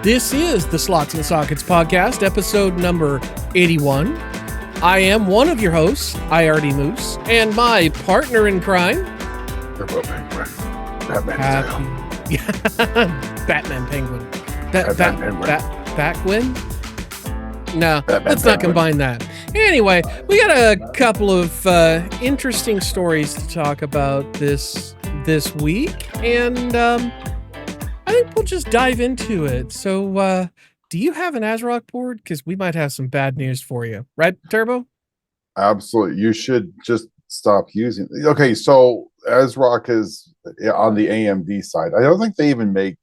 This is the Slots and Sockets podcast, episode number 81. I am one of your hosts, IRD Moose, and my partner in crime, Batman Penguin. Batwin? No, let's not combine that. Anyway, we got a couple of interesting stories to talk about this week, and I think we'll just dive into it. So, do you have an ASrock board? Because we might have some bad news for you. Right, Turbo? Absolutely. You should just stop using it. Okay, so ASrock is on the AMD side. I don't think they even make...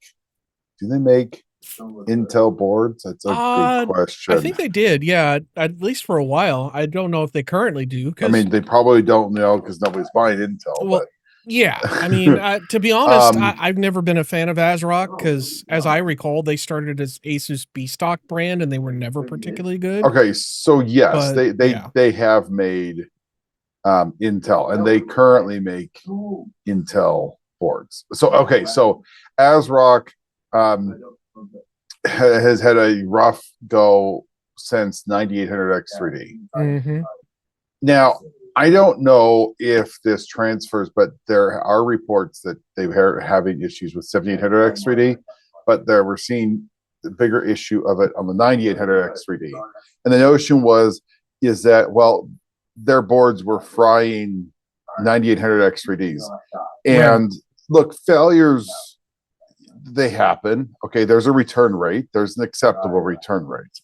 Do they make Intel boards? That's a good question. I think they did, yeah, at least for a while. I don't know if they currently do. I mean, they probably don't know because nobody's buying Intel. Well, but yeah, I mean, to be honest, I've never been a fan of ASrock because, as I recall, they started as Asus B-Stock brand and they were never particularly good. Okay, so yes, But, they have made Intel, and they currently make Intel boards. So okay, so ASrock has had a rough go since 9800X3D. Mm-hmm. Now, I don't know if this transfers, but there are reports that they're having issues with 7800X3D, but we're seeing the bigger issue of it on the 9800X3D. And the notion is that, well, their boards were frying 9800X3Ds. And look, failures, they happen. Okay, there's a return rate. There's an acceptable return rate.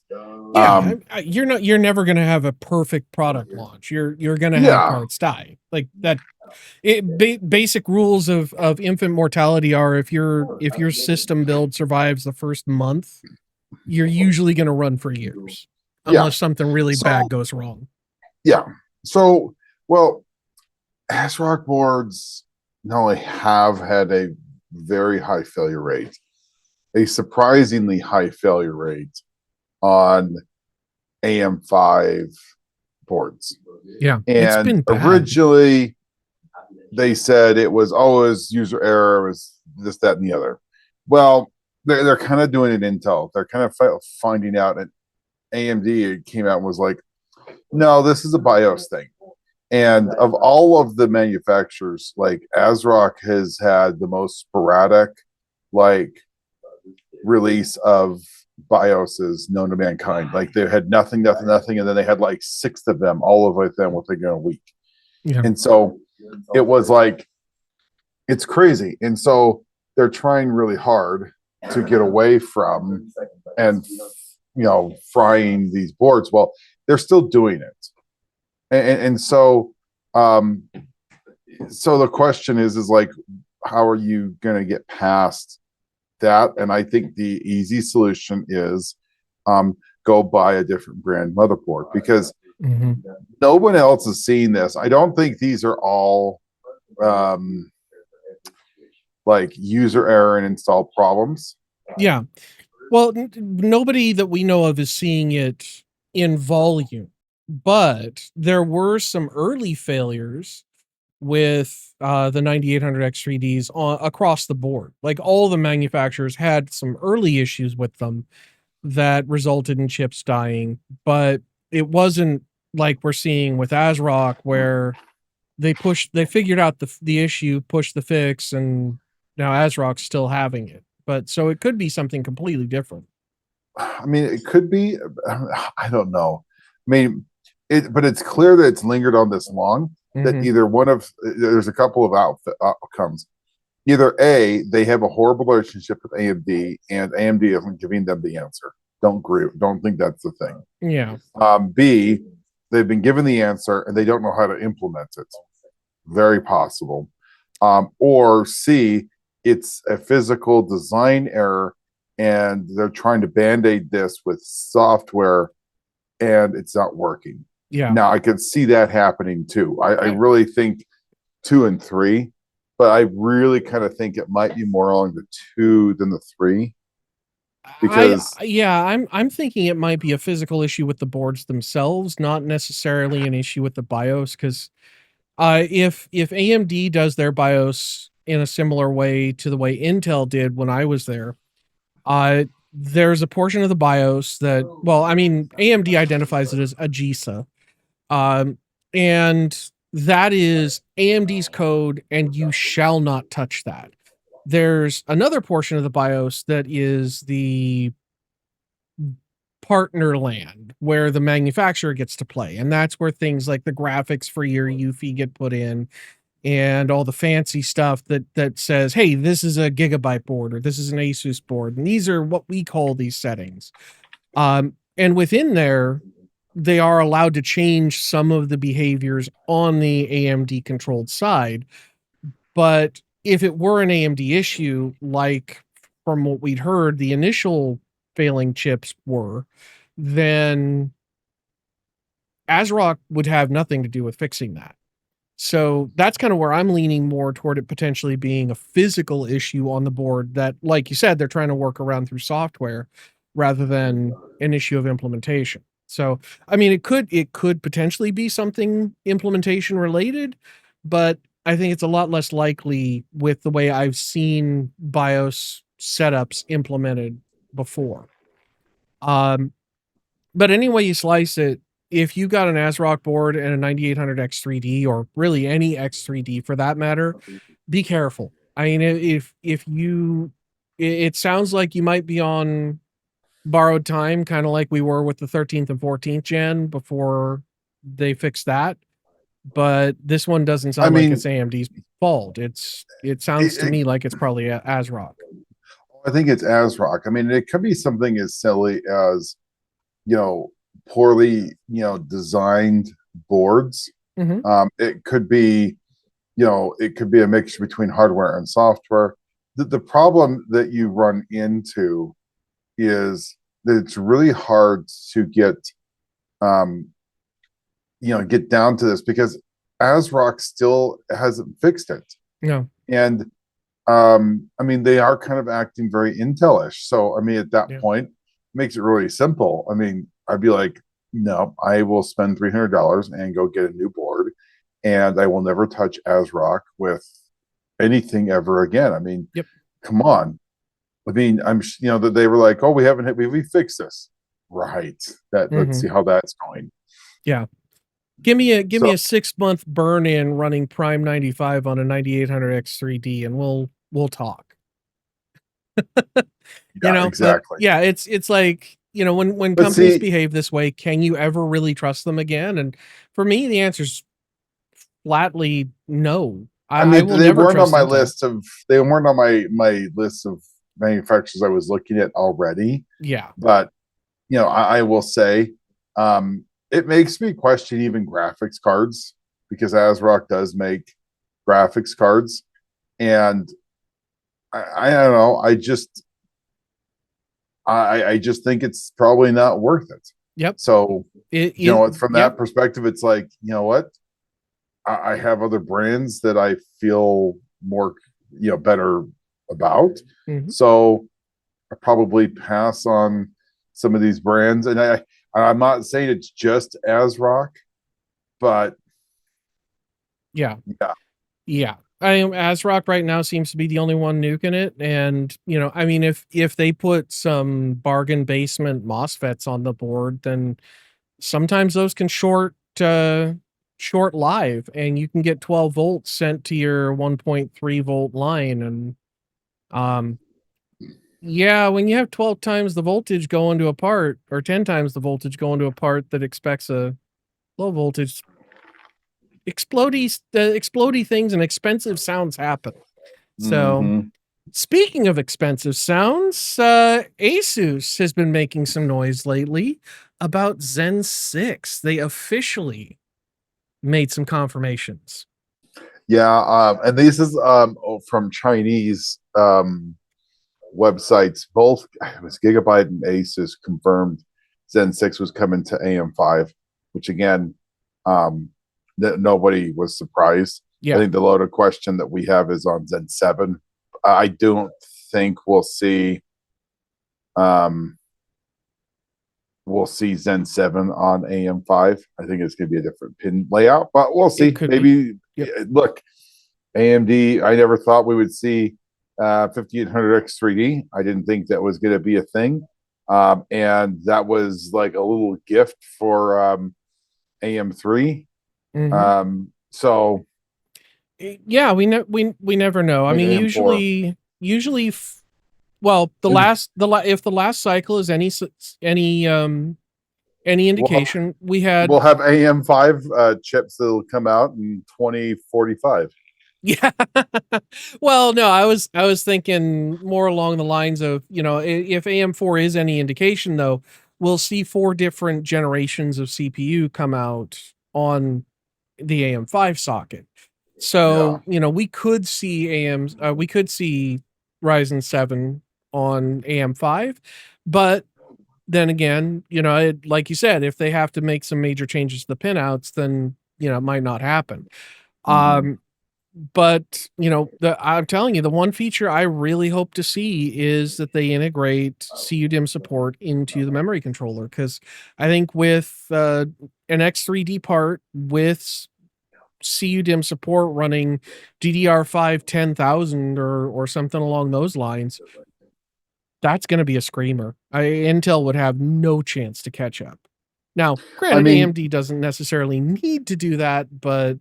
Yeah, you're never going to have a perfect product launch. You're going to have parts die like that. Basic rules of infant mortality are if your system build survives the first month, you're usually going to run for years unless something really bad goes wrong. Yeah. So, well, ASrock boards not only have had a very high failure rate, a surprisingly high failure rate on AM5 boards. Yeah, and originally they said it was always user error, it was this, that, and the other. Well, they're kind of doing it Intel. They're kind of finding out, and AMD came out and was like, no, this is a BIOS thing. And of all of the manufacturers, like ASrock has had the most sporadic release of BIOSes known to mankind. Like they had nothing, and then they had like 6 of them, all of them within a week. Yeah. And so it was like, it's crazy. And so they're trying really hard to get away from and frying these boards. Well, they're still doing it. And so the question is like, how are you going to get past that? And I think the easy solution is go buy a different brand motherboard, because no one else is seeing this. I don't think these are all like user error and install problems. Yeah. Well, nobody that we know of is seeing it in volume. But there were some early failures with the 9800X3Ds across the board. Like all the manufacturers had some early issues with them that resulted in chips dying. But it wasn't like we're seeing with ASrock, where they figured out the issue, pushed the fix, and now ASrock's still having it. But so it could be something completely different. I mean, it could be. I don't know. I mean, but it's clear that it's lingered on this long, that either there's a couple of outcomes. Either A, they have a horrible relationship with AMD, and AMD isn't giving them the answer. Don't think that's the thing. Yeah. B, they've been given the answer and they don't know how to implement it. Very possible. Or C, it's a physical design error and they're trying to band-aid this with software and it's not working. Yeah. Now I could see that happening too. I really think 2 and 3, but I really kind of think it might be more along the 2 than the 3. Because I'm thinking it might be a physical issue with the boards themselves, not necessarily an issue with the BIOS. Because if AMD does their BIOS in a similar way to the way Intel did when I was there, there's a portion of the BIOS that, well, I mean, AMD identifies it as AGESA. Um, and that is AMD's code, and you shall not touch that. There's another portion of the BIOS that is the partner land where the manufacturer gets to play. And that's where things like the graphics for your UFI get put in, and all the fancy stuff that says, hey, this is a Gigabyte board, or this is an Asus board. And these are what we call these settings. And within there, they are allowed to change some of the behaviors on the AMD controlled side. But if it were an AMD issue, like from what we'd heard, the initial failing chips were, then ASrock would have nothing to do with fixing that. So that's kind of where I'm leaning more toward it potentially being a physical issue on the board that, like you said, they're trying to work around through software rather than an issue of implementation. So, I mean, it could potentially be something implementation related, but I think it's a lot less likely with the way I've seen BIOS setups implemented before. But any way you slice it, if you got an ASRock board and a 9800 X3D, or really any X3D for that matter, be careful. I mean, if you, it sounds like you might be on borrowed time, kind of like we were with the 13th and 14th gen before they fixed that. But this one doesn't sound like it's AMD's fault. It sounds to me like it's probably ASRock. I think it's ASRock. I mean, it could be something as silly as, poorly, designed boards. It could be, it could be a mixture between hardware and software. The problem that you run into is that it's really hard to get, get down to this, because ASRock still hasn't fixed it. No. And I mean, they are kind of acting very Intel-ish. So, I mean, at that point, it makes it really simple. I mean, I'd be like, no, I will spend $300 and go get a new board, and I will never touch ASRock with anything ever again. I mean, come on. I mean, that they were like, oh, we fixed this. Right. Let's see how that's going. Yeah. Give me a 6-month burn in running Prime 95 on a 9800 X3D, and we'll talk. Exactly. But it's like, when companies behave this way, can you ever really trust them again? And for me, the answer is flatly no. I mean, they weren't on my list of my list of manufacturers I was looking at already. Yeah. But I will say, it makes me question even graphics cards, because ASRock does make graphics cards, and I don't know. I just think it's probably not worth it. Yep. So from that perspective, it's like, you know what? I have other brands that I feel more, better about. So I probably pass on some of these brands, and I'm not saying it's just ASRock, but yeah. I mean, ASRock right now seems to be the only one nuking it, and I mean, if they put some bargain basement MOSFETs on the board, then sometimes those can short live, and you can get 12 volts sent to your 1.3 volt line, and when you have 12 times the voltage going to a part, or 10 times the voltage going to a part that expects a low voltage, explodey things and expensive sounds happen. So speaking of expensive sounds, Asus has been making some noise lately about Zen 6. They officially made some confirmations. Yeah, and this is from Chinese websites. Both, it was Gigabyte and Asus, confirmed Zen 6 was coming to AM5, which again, nobody was surprised. I think the loaded question that we have is on Zen 7. I don't think we'll see Zen 7 on AM5. I think it's going to be a different pin layout, but we'll see. Maybe look, AMD, I never thought we would see 5800X3D. I didn't think that was going to be a thing. And that was like a little gift for AM3. Hmm. So Yeah, we never know. I and mean, AM4. well, And if the last cycle is any we'll, indication, we had we'll have AM5 chips that'll come out in 2045. yeah. Well, no, I was thinking more along the lines of, if AM4 is any indication though, we'll see 4 different generations of CPU come out on the AM5 socket. Yeah. So, we could see Ryzen 7 on AM5, but then again, like you said, if they have to make some major changes to the pinouts, then, it might not happen. Mm-hmm. Um, but I'm telling you, the one feature I really hope to see is that they integrate CUDIM support into the memory controller, because I think with an X3D part with CUDIM support running DDR5 10,000 or something along those lines, that's going to be a screamer. Intel would have no chance to catch up. Now, I granted, mean, AMD doesn't necessarily need to do that, but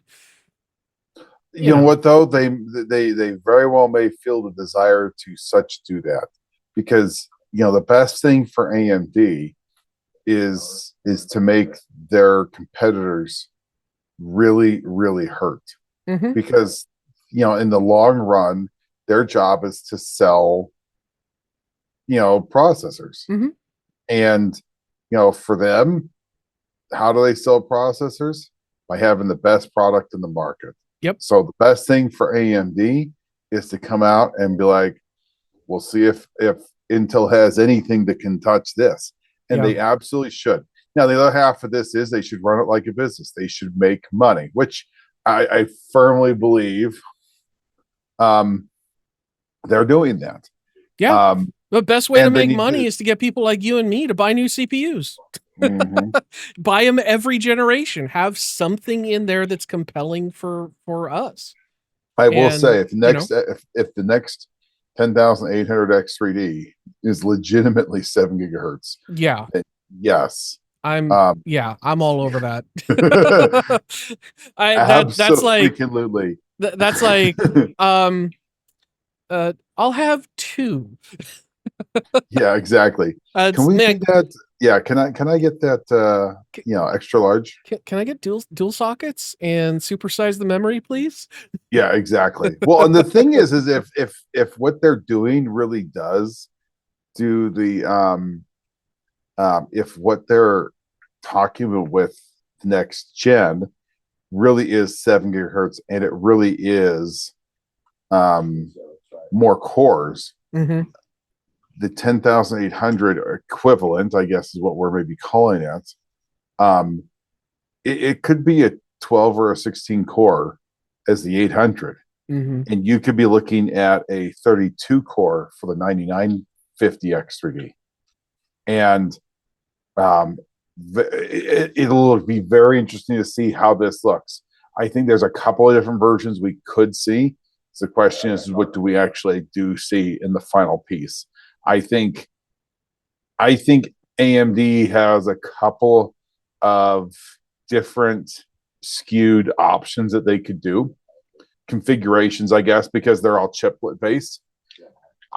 you know what though? They very well may feel the desire to such do that because the best thing for AMD is to make their competitors really, really hurt. mhm, Because in the long run, their job is to sell, processors. mhm, And for them, how do they sell processors? By having the best product in the market. yep, So the best thing for AMD is to come out and be like, we'll see if Intel has anything that can touch this. And yeah, they absolutely should. Now the other half of this is they should run it like a business. They should make money, which I firmly believe they're doing that. yeah. Um, The best way to and they make need money to. is to get people like you and me to buy new CPUs. Mhm. Buy them every generation. Have something in there that's compelling for us. I will And say, if the next 10,800 X3D is legitimately 7 gigahertz, yeah, then yes, I'm um, yeah, I'm all over that. That's like absolutely. that's like um I'll have two. Yeah, exactly. Can It's we do man, that? Yeah, can I get that extra large? can I get dual sockets and supersize the memory, please? Yeah, exactly. Well, and the thing is if what they're doing really does do the if what they're talking about with next gen really is 7 gigahertz and it really is um more cores, Mm-hmm. the 10,800 equivalent, I guess is what we're maybe calling it. Um, it could be a 12 or a 16 core as the 800, Mm-hmm. and you could be looking at a 32 core for the 9950 X3D. And um, it'll be very interesting to see how this looks. I think there's a couple of different versions we could see. So the question is, what do we actually do see in the final piece? I think I think AMD has a couple of different skewed options that they could do, configurations, I guess, because they're all chiplet based.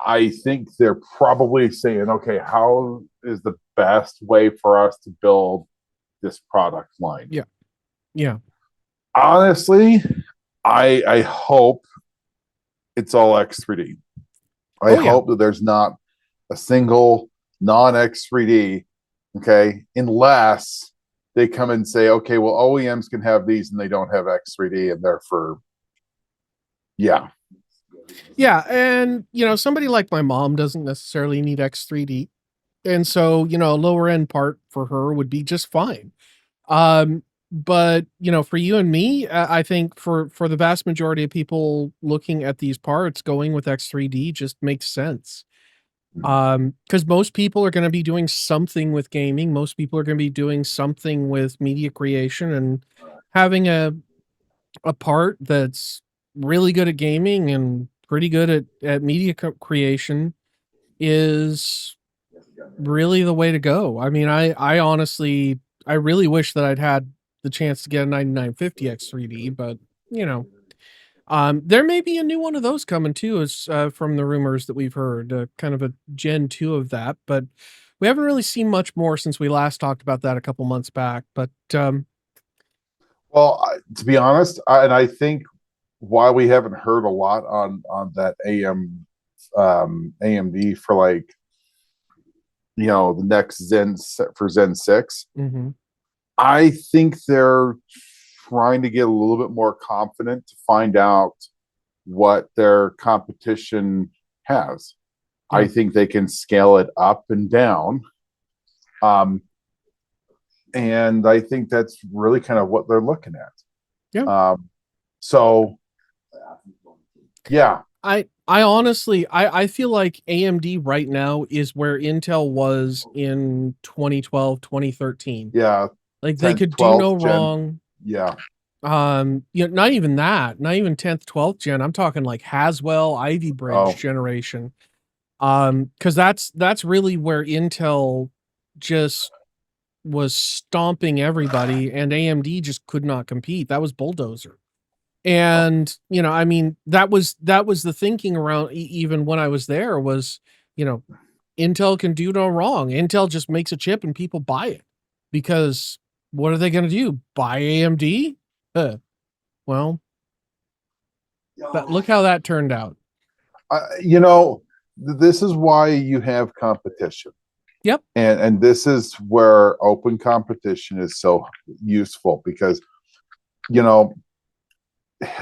I think they're probably saying, okay, how is the best way for us to build this product line? Yeah. Yeah. Honestly, I hope it's all X3D. I Oh yeah. hope that there's not a single non X3D, okay, unless they come and say, okay, well, OEMs can have these and they don't have X3D, and they're for, yeah. Yeah. And somebody like my mom doesn't necessarily need X3D. And so, a lower end part for her would be just fine. But for you and me, I think for the vast majority of people looking at these parts, going with X3D just makes sense. Because most people are going to be doing something with gaming. Most people are going to be doing something with media creation, and having a part that's really good at gaming and pretty good at media creation is really the way to go. I mean, I honestly, I really wish that I'd had the chance to get a 9950X 3D, but you know, there may be a new one of those coming too, as from the rumors that we've heard, kind of a Gen 2 of that, but we haven't really seen much more since we last talked about that a couple months back. But Well, to be honest, and I think why we haven't heard a lot on that AMD for like the next Zen 6. mhm, I think they're trying to get a little bit more confident to find out what their competition has. yeah, I think they can scale it up and down. Um, and I think that's really kind of what they're looking at. yeah. So yeah, I honestly, I feel like AMD right now is where Intel was in 2012, 2013. yeah, Like they 10th, could do no 12th gen. wrong. Yeah. Not even that, not even 10th, 12th gen. I'm talking like Haswell, Ivy Bridge Oh, generation. Because that's really where Intel just was stomping everybody, and AMD just could not compete. That was bulldozer. oh. And I mean, that was the thinking around even when I was there was, you know, Intel can do no wrong. Intel just makes a chip and people buy it because what are they going to do? Buy AMD? Well, look how that turned out. You know, this is why you have competition. Yep. And this is where open competition is so useful because you know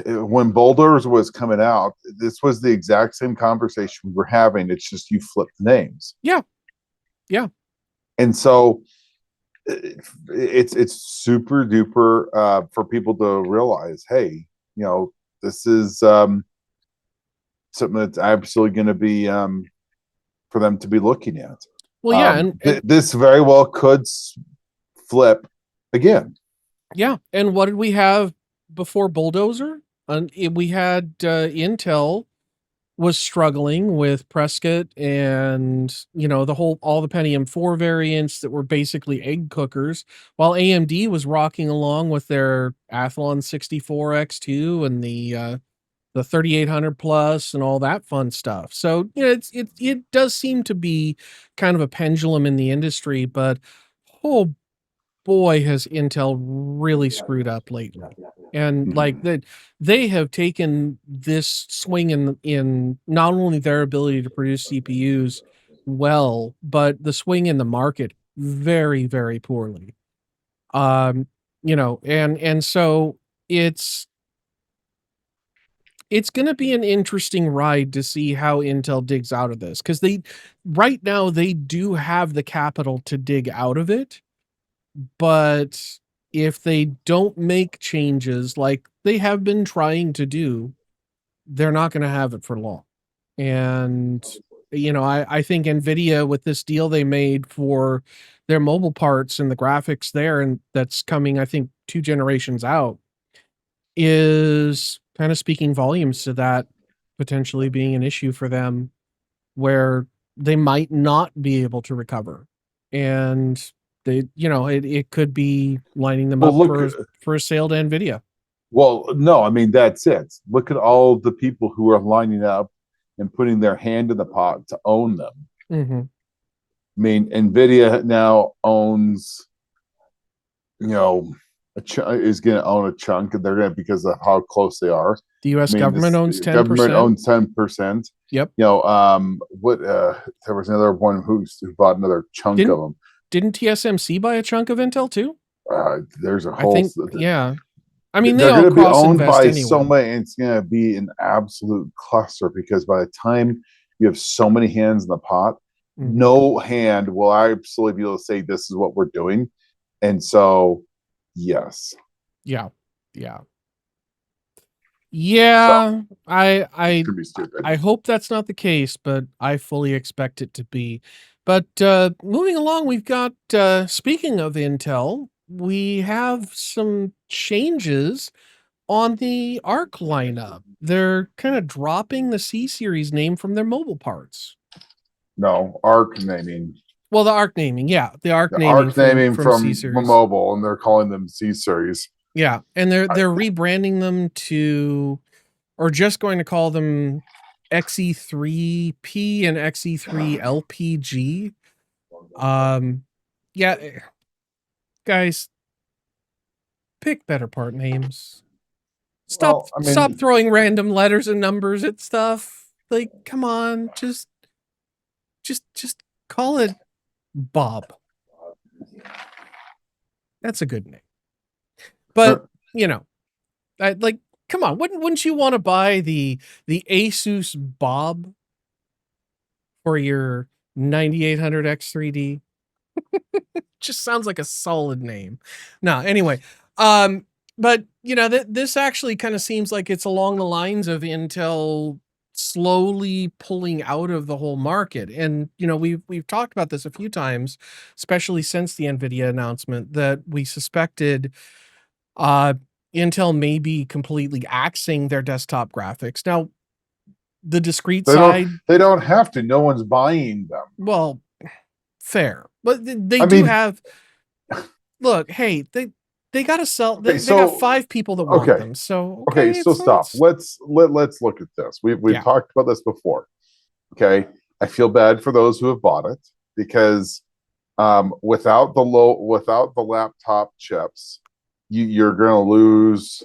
when Boulders was coming out, this was the exact same conversation we were having. It's just you flip the names. Yeah. Yeah. And so it's super duper for people to realize, hey, this is something that's absolutely going to be for them to be looking at. Well, yeah, and This very well could flip again. yeah, and what did we have before Bulldozer? We had Intel was struggling with Prescott and all the Pentium 4 variants that were basically egg cookers, while AMD was rocking along with their Athlon 64X2 and the 3800 plus and all that fun stuff. So it does seem to be kind of a pendulum in the industry, but oh boy, has Intel really screwed up lately. And like Mhm. that, they have taken this swing in not only their ability to produce CPUs well, but the swing in the market very, very poorly. Um, and so it's it's going to be an interesting ride to see how Intel digs out of this, because they right now they do have the capital to dig out of it, but if they don't make changes like they have been trying to do, they're not going to have it for long. And I think Nvidia, with this deal they made for their mobile parts and the graphics there, and that's coming, I think, 2 generations out, is kind of speaking volumes to that potentially being an issue for them, where they might not be able to recover. And it could be lining them Well, up look. for a sale to Nvidia. Well, no, I mean that's it. Look at all the people who are lining up and putting their hand in the pot to own them. Mm-hmm. I mean, Nvidia now owns, you know, is going to own a chunk, and they're going to, because of how close they are. The U.S. I mean, government this owns government 10%. owns 10%. Yep. What there was another one who bought another chunk of Didn't them. didn't TSMC buy a chunk of Intel too? There's a I whole. think, yeah. I mean, they They're all going to be cross owned invest by so anyway. many. It's going to be an absolute cluster because by the time you have so many hands in the pot, Mm-hmm. no hand will absolutely be able to say this is what we're doing. And so, yes. Yeah. Yeah. So Yeah. it's I going to be stupid. I hope that's not the case, but I fully expect it to be. But moving along, we've got, speaking of Intel, we have some changes on the ARC lineup. They're kind of dropping the C series name from their mobile parts. No, arc naming. Well, the ARC naming, yeah, the ARC The naming ARC naming from C from series. mobile, and they're calling them C series. Yeah, and they're rebranding them to, or just going to call them XE3P and XE3LPG. Yeah, guys, pick better part names. Stop Well, I stop mean, throwing random letters and numbers at stuff. Like, come on, just call it Bob. That's a good name. But, you know, like, come on, wouldn't you want to buy the Asus Bob for your 9800X3D? Just sounds like a solid name. No, anyway, but you know, this actually kind of seems like it's along the lines of Intel slowly pulling out of the whole market. And you know, we've talked about this a few times, especially since the Nvidia announcement, that we suspected uh Intel may be completely axing their desktop graphics. Now, the discrete side, they don't have to. No one's buying them. well, fair, but they I do mean, have. Look, hey, they got to sell. okay, They got so 5 people that want okay, them. So okay, okay, so stop. Let's look at this. We've yeah, talked about this before. Okay, I feel bad for those who have bought it because without the laptop chips, you're going to lose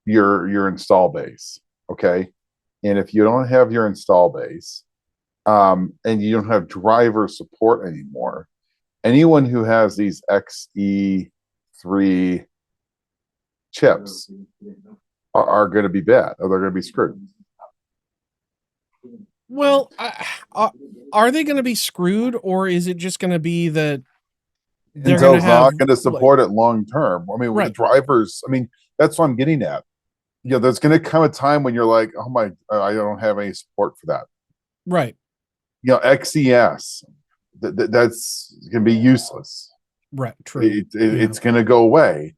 your install base. Okay, and if you don't have your install base, and you don't have driver support anymore, anyone who has these XE3 chips are going to be bad, or they're going to be screwed. well, are they going to be screwed, or is it just going to be that they're going to Intel's have not going to like, support it long term. I mean, with the right, drivers, I mean, that's what I'm getting at. You know, there's going to come a time when you're like, oh my, I don't have any support for that. right, You know, XES, that's going to be useless. right, true, yeah, It's going to go away.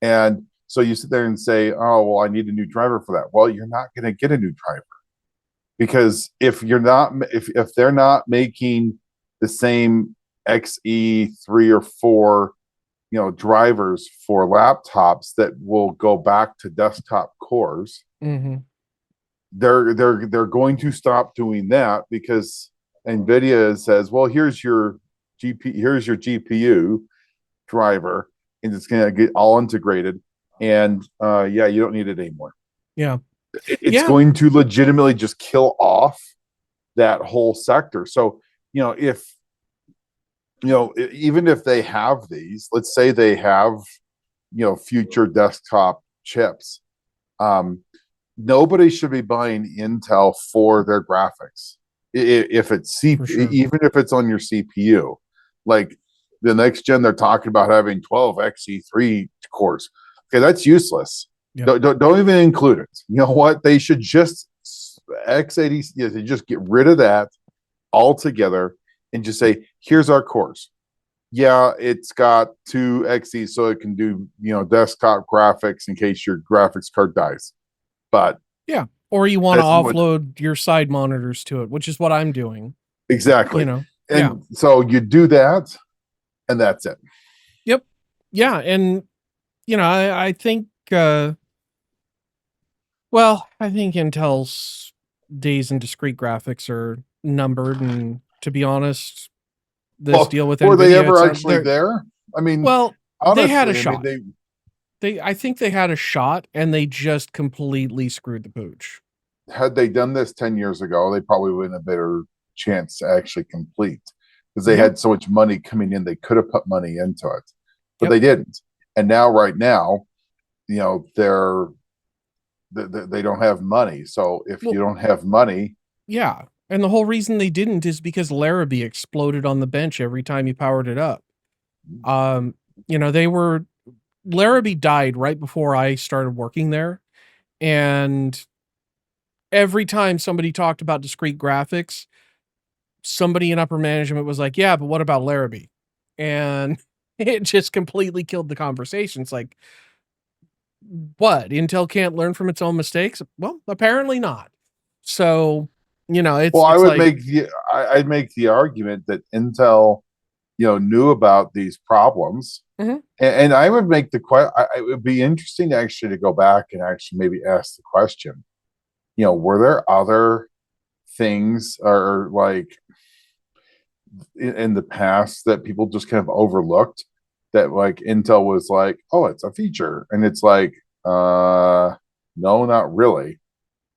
And so you sit there and say, oh, well, I need a new driver for that. Well, you're not going to get a new driver because if they're not making the same XE3 or 4, you know, drivers for laptops that will go back to desktop cores, mm-hmm. they're going to stop doing that because Nvidia says, well, here's your GPU driver, and it's going to get all integrated, and yeah, you don't need it anymore. Yeah, It's yeah, going to legitimately just kill off that whole sector. So, you know, if you know, even if they have these, let's say they have, you know, future desktop chips, nobody should be buying Intel for their graphics. If it's sure. even if it's on your CPU, like the next gen, they're talking about having 12 XE3 cores. Okay, that's useless. Yep. Don't even include it. You know what? They should just X80. Yeah, they just get rid of that altogether and just say, here's our cores. Yeah, it's got 2 XE, so it can do, you know, desktop graphics in case your graphics card dies. But Yeah, or you want to offload your side monitors to it, which is what I'm doing. Exactly. You know, and yeah. So you do that, and that's it. Yep. Yeah, and you know, I think well, I think Intel's days in discrete graphics are numbered, and to be honest, this deal with were Nvidia, they ever actually there? I mean, well, honestly, they had a I mean, shot. I think they had a shot, and they just completely screwed the pooch. Had they done this 10 years ago, they probably would have a better chance to actually complete because they had so much money coming in. They could have put money into it, but they didn't. And now, right now, you know, they don't have money. So if you don't have money, yeah. And the whole reason they didn't is because Larrabee exploded on the bench every time you powered it up. You know, Larrabee died right before I started working there. And every time somebody talked about discrete graphics, somebody in upper management was like, yeah, but what about Larrabee? And it just completely killed the conversation. It's like, what? Intel can't learn from its own mistakes? Well, apparently not. So, you know, it's well, I'd make I'd make the argument that Intel knew about these problems. Mhm. And I would make the question, it would be interesting actually to go back and actually maybe ask the question, were there other things or like in the past that people just kind of overlooked that like Intel was like, oh, it's a feature. And it's like, no, not really.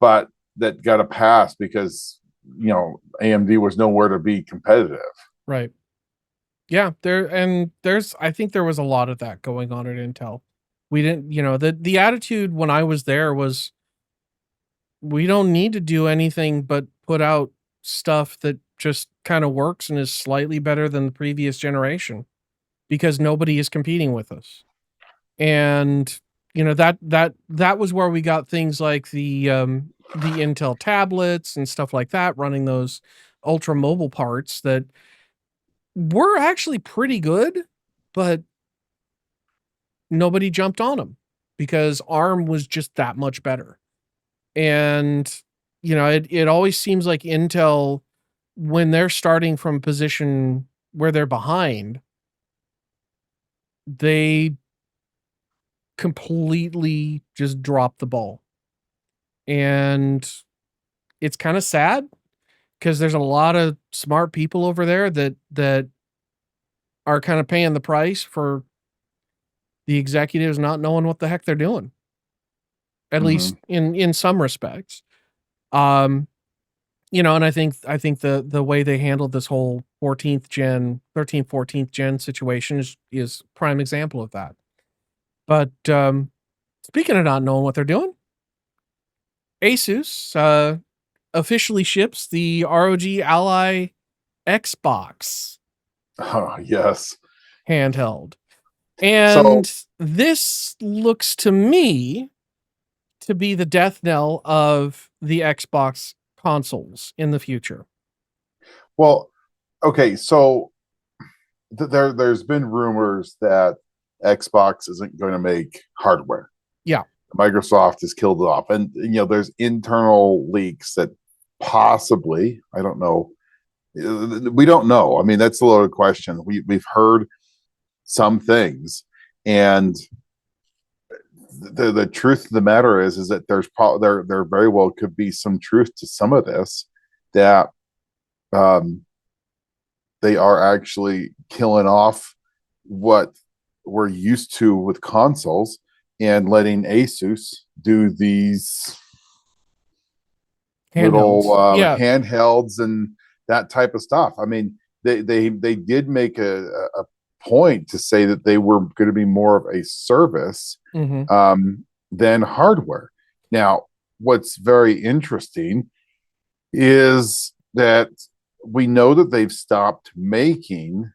But that got a pass because, AMD was nowhere to be competitive. Right. Yeah, I think there was a lot of that going on at Intel. We didn't, the attitude when I was there was we don't need to do anything but put out stuff that just kind of works and is slightly better than the previous generation because nobody is competing with us. And that was where we got things like the Intel tablets and stuff like that running those ultra mobile parts that were actually pretty good, but nobody jumped on them because ARM was just that much better. And it always seems like Intel, when they're starting from a position where they're behind, they completely just drop the ball. And it's kind of sad because there's a lot of smart people over there that are kind of paying the price for the executives not knowing what the heck they're doing, at Mm-hmm. least in some respects. Um, and I think the way they handled this whole 14th gen, 13th, 14th gen situation is prime example of that. But speaking of not knowing what they're doing, Asus officially ships the ROG Ally Xbox Oh, yes. handheld. So, And this looks to me to be the death knell of the Xbox consoles in the future. well, okay. So there's been rumors that Xbox isn't going to make hardware. Yeah. Microsoft has killed it off, and there's internal leaks that possibly, I don't know, we don't know. I mean, that's a loaded question. We've heard some things, and the truth of the matter is that there's probably there very well could be some truth to some of this, that um, they are actually killing off what we're used to with consoles and letting Asus do these little Handhelds. Yeah. handhelds and that type of stuff. I mean, they did make a point to say that they were going to be more of a service Mhm. than hardware. Now, what's very interesting is that we know that they've stopped making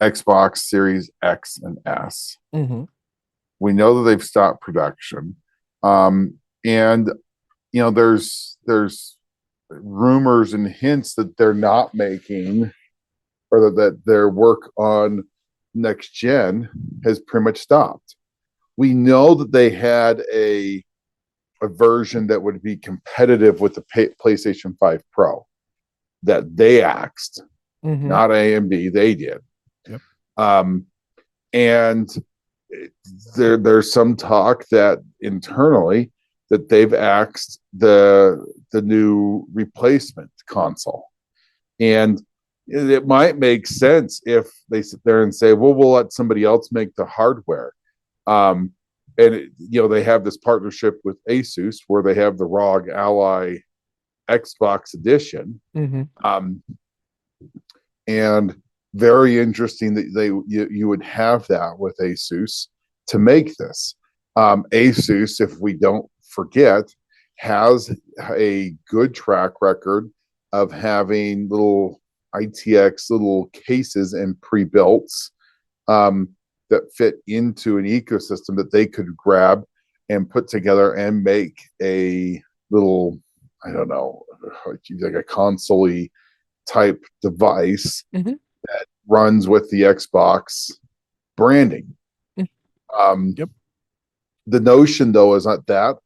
Xbox Series X and S. Mhm. We know that they've stopped production, and there's rumors and hints that they're not making, or that their work on next gen has pretty much stopped. We know that they had a version that would be competitive with the PlayStation 5 Pro that they axed, Mhm. not AMD, they did. Yep. Um, and there's some talk that internally that they've axed the new replacement console. And it might make sense if they sit there and say, well, we'll let somebody else make the hardware. And they have this partnership with Asus where they have the ROG Ally Xbox edition. Mhm. And very interesting that you would have that with Asus to make this. Asus, if we don't forget, has a good track record of having little ITX little cases and pre-builts that fit into an ecosystem that they could grab and put together and make a little, I don't know, like a console type device Mhm. that runs with the Xbox branding. Mm. Um, Yep. the notion, though, is not that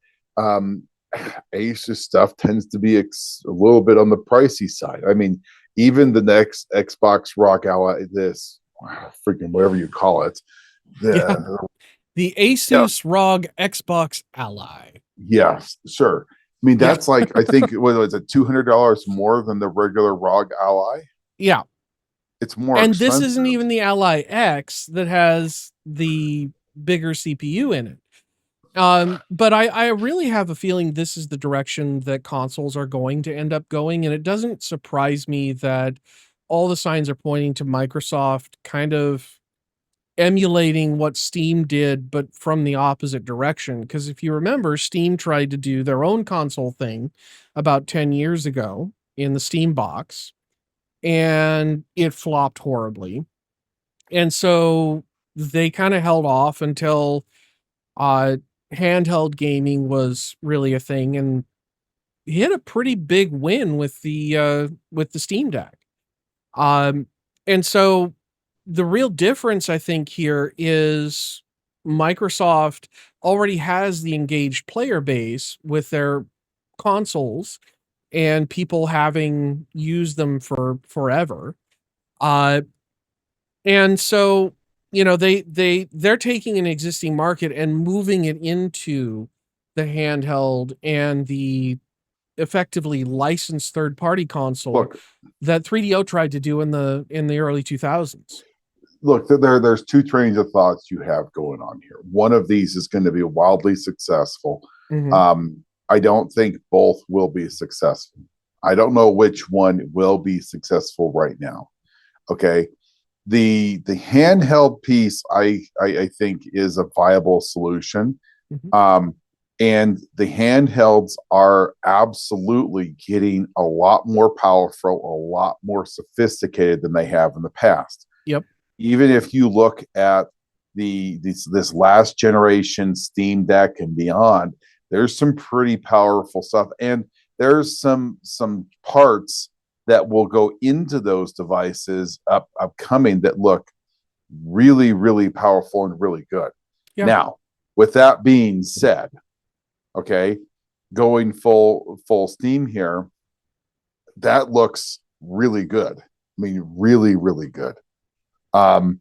Asus stuff tends to be a little bit on the pricey side. I mean, even the next Xbox ROG Ally, this freaking whatever you call it. Yeah. The, The yeah, Asus ROG Xbox Ally. yes, sure. I mean, Yeah. that's like, I think, what was it, $200 more than the regular ROG Ally? Yeah. It's more And this expensive. isn't even the Ally X that has the bigger CPU in it. But I really have a feeling this is the direction that consoles are going to end up going. And it doesn't surprise me that all the signs are pointing to Microsoft kind of emulating what Steam did, but from the opposite direction. Because if you remember, Steam tried to do their own console thing about 10 years ago in the Steam box, and it flopped horribly. And so they kind of held off until uh, handheld gaming was really a thing, and hit a pretty big win with the Steam Deck. Um, and so the real difference I think here is Microsoft already has the engaged player base with their consoles and people having used them for forever. Uh, and so, they're taking an existing market and moving it into the handheld and the effectively licensed third party console Look, that 3DO tried to do in the early 2000s. there's two trains of thoughts you have going on here. One of these is going to be wildly successful. Mhm. I don't think both will be successful. I don't know which one will be successful right now. Okay. The handheld piece I think is a viable solution. Mhm. Um, and the handhelds are absolutely getting a lot more powerful, a lot more sophisticated than they have in the past. Yep. Even if you look at this last generation Steam Deck and beyond, there's some pretty powerful stuff, and there's some parts that will go into those devices upcoming that look really really powerful and really good. Yeah. Now, with that being said, okay, going full steam here, that looks really good. I mean, really really good. Um,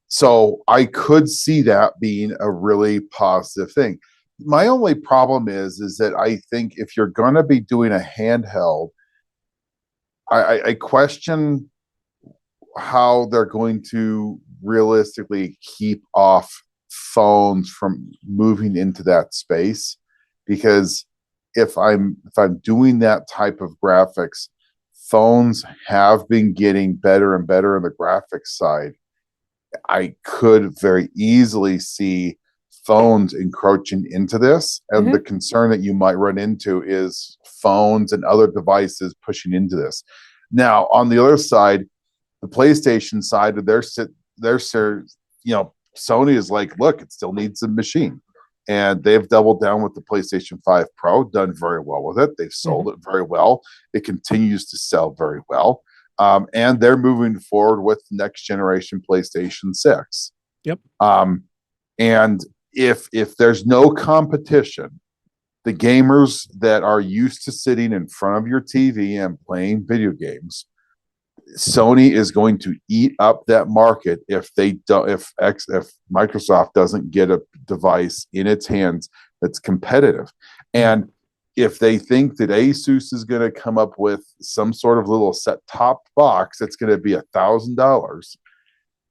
so I could see that being a really positive thing. My only problem is that I think if you're going to be doing a handheld, I question how they're going to realistically keep off phones from moving into that space, because if I'm doing that type of graphics, phones have been getting better and better on the graphics side. I could very easily see phones encroaching into this. And Mhm. the concern that you might run into is phones and other devices pushing into this. Now, on the other side, the PlayStation side of their Sony is like, look, it still needs a machine. And they've doubled down with the PlayStation 5 Pro, done very well with it. They've sold Mhm. it very well. It continues to sell very well. And they're moving forward with next generation PlayStation 6. Yep. Um, and if there's no competition, the gamers that are used to sitting in front of your TV and playing video games, Sony is going to eat up that market if they don't if Microsoft doesn't get a device in its hands that's competitive. And if they think that Asus is going to come up with some sort of little set top box that's going to be $1,000,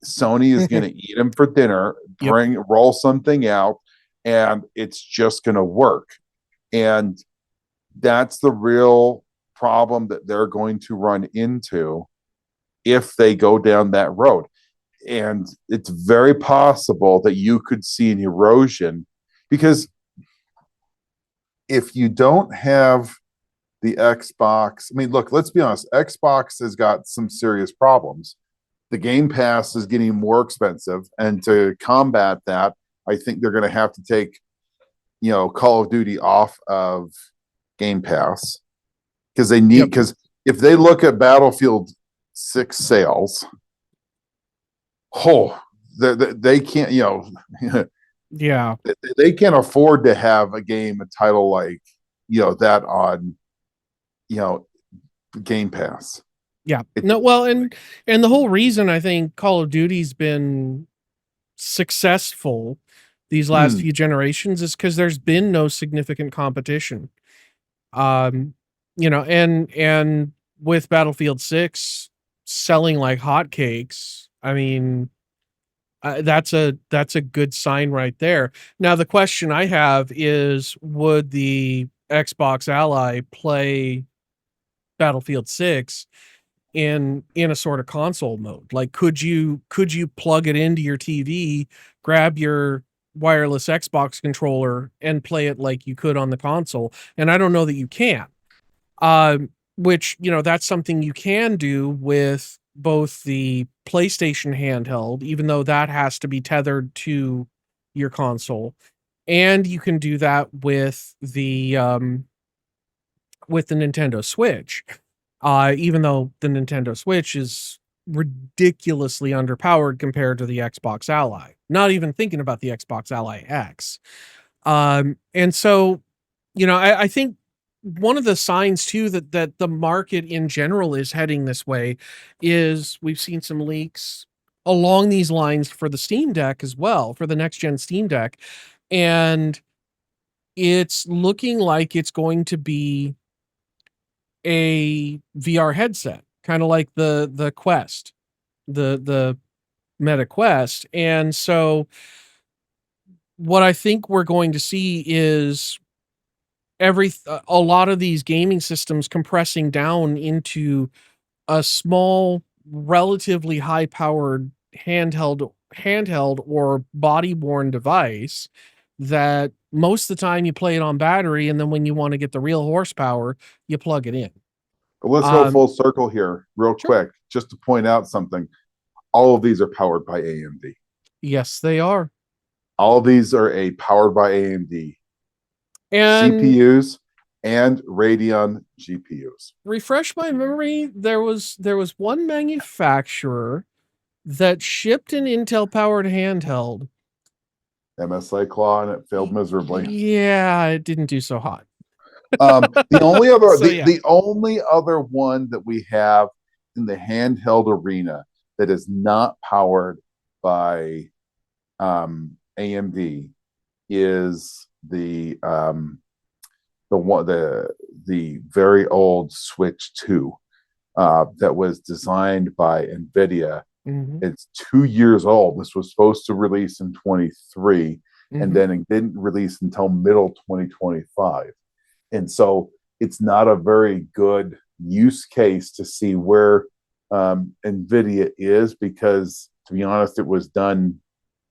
Sony is going to eat them for dinner, Yep. roll something out, and it's just going to work. And that's the real problem that they're going to run into if they go down that road. And it's very possible that you could see an erosion, because if you don't have the Xbox, I mean, look, let's be honest, Xbox has got some serious problems. The Game Pass is getting more expensive, and to combat that, I think they're going to have to take, Call of Duty off of Game Pass, because Yep. if they look at Battlefield 6 sales, oh, they can't, Yeah. they can't afford to have a game, a title like, that on, you know, Game Pass. Yeah. It, No, well, and the whole reason I think Call of Duty's been successful these last mm, few generations is because there's been no significant competition. Um, and with Battlefield 6 selling like hotcakes, I mean, that's a good sign right there. Now, the question I have is, would the Xbox Ally play Battlefield 6 in a sort of console mode? Like, could you plug it into your TV, grab your wireless Xbox controller, and play it like you could on the console? And I don't know that you can. Which, that's something you can do with both the PlayStation handheld, even though that has to be tethered to your console, and you can do that with the Nintendo Switch. Even though the Nintendo Switch is ridiculously underpowered compared to the Xbox Ally. Not even thinking about the Xbox Ally X. And so, I think one of the signs too that the market in general is heading this way is we've seen some leaks along these lines for the Steam Deck as well, for the next gen Steam Deck. And it's looking like it's going to be a VR headset, kind of like the Quest, the Meta Quest. And so what I think we're going to see is a lot of these gaming systems compressing down into a small, relatively high powered handheld or body worn device that most of the time you play it on battery, and then when you want to get the real horsepower, you plug it in. but let's go Um, full circle here, real sure. quick, just to point out something. All of these are powered by AMD. Yes, they are. All of these are powered by AMD And CPUs and Radeon GPUs. refresh my memory, there was one manufacturer that shipped an Intel powered handheld. MSI Claw, and it failed miserably. Yeah, it didn't do so hot. The only other So yeah. the only other one that we have in the handheld arena that is not powered by AMD is the very old Switch 2 that was designed by NVIDIA. Mhm. It's 2 years old. This was supposed to release in 23, and Mhm. then it didn't release until middle 2025. And so it's not a very good use case to see where NVIDIA is, because, to be honest, it was done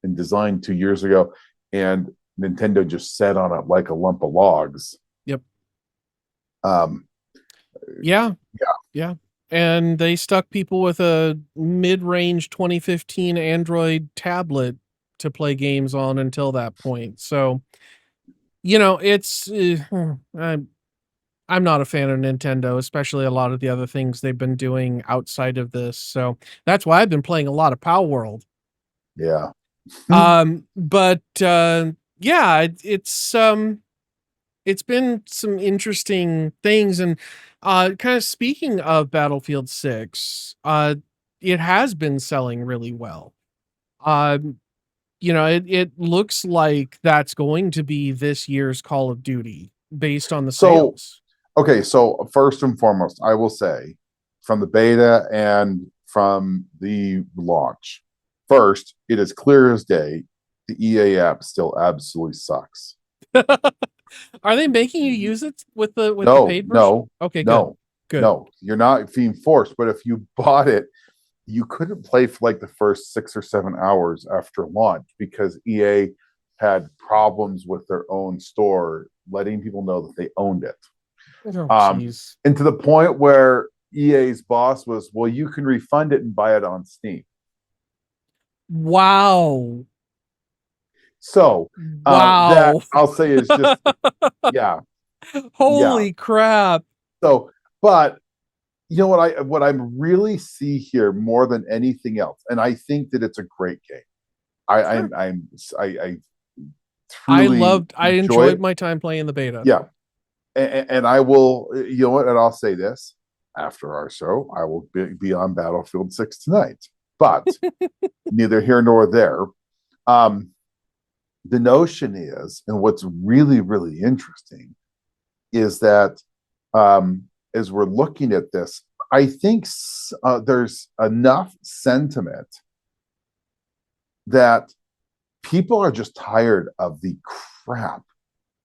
and designed 2 years ago, and Nintendo just sat on it like a lump of logs. Yep. Um, Yeah. yeah, Yeah. And they stuck people with a mid-range 2015 Android tablet to play games on until that point. So, it's I'm not a fan of Nintendo, especially a lot of the other things they've been doing outside of this. So, that's why I've been playing a lot of Pow World. yeah. But yeah, it's been some interesting things. And kind of speaking of Battlefield 6, it has been selling really well. Um, it looks like that's going to be this year's Call of Duty based on the So, sales. okay, so first and foremost, I will say, from the beta and from the launch, first, it is clear as day the EA app still absolutely sucks. Are they making you use it with the No, paid version? no, Okay, good. no, Good. no. You're not being forced, but if you bought it, you couldn't play for like the first 6 or 7 hours after launch because EA had problems with their own store, letting people know that they owned it. Oh, Um, jeez. and to the point where EA's boss was, well, you can refund it and buy it on Steam. Wow. So that Wow. I'll say is just, yeah, yeah. Holy crap. So, but you know what I really see here more than anything else, and I think that it's a great game. Sure. I truly I enjoy enjoyed it. my time playing the beta. Yeah, and I will, you know what, and I'll say this: after our show, I will be on Battlefield 6 tonight. But neither here nor there. Um, the notion is, and what's really, really interesting is that as we're looking at this, I think there's enough sentiment that people are just tired of the crap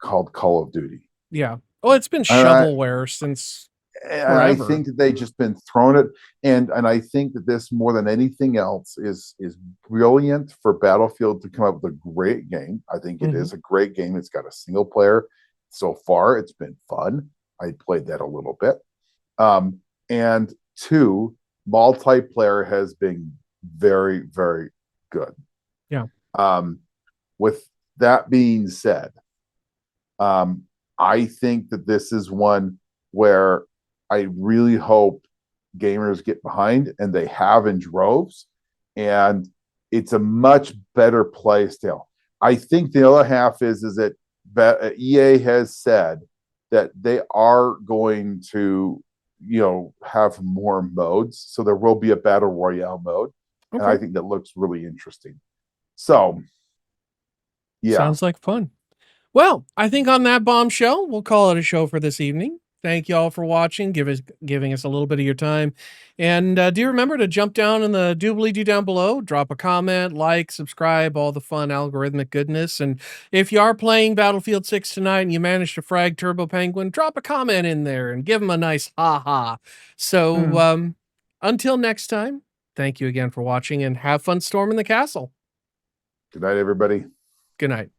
called Call of Duty. Yeah. Oh, it's been And I, shovelware since and I forever. think that they just been thrown it, and I think that this more than anything else is brilliant for Battlefield to come up with a great game. I think it is a great game. It's got a single player. So far, it's been fun. I played that a little bit. And two, multiplayer has been very, very good. Yeah. With that being said, I think that this is one where I really hope gamers get behind, and they have in droves, and it's a much better play style. I think the other half is that EA has said that they are going to, have more modes, so there will be a battle royale mode, and I think that looks really interesting. So, yeah, sounds like fun. Well, I think on that bombshell, we'll call it a show for this evening. Thank you all for watching, giving us a little bit of your time. And do remember to jump down in the doobly-doo down below, drop a comment, like, subscribe, all the fun algorithmic goodness. And if you are playing Battlefield 6 tonight and you manage to frag Turbo Penguin, drop a comment in there and give him a nice ha-ha. So until next time, thank you again for watching, and have fun storming the castle. good night, everybody. Good night.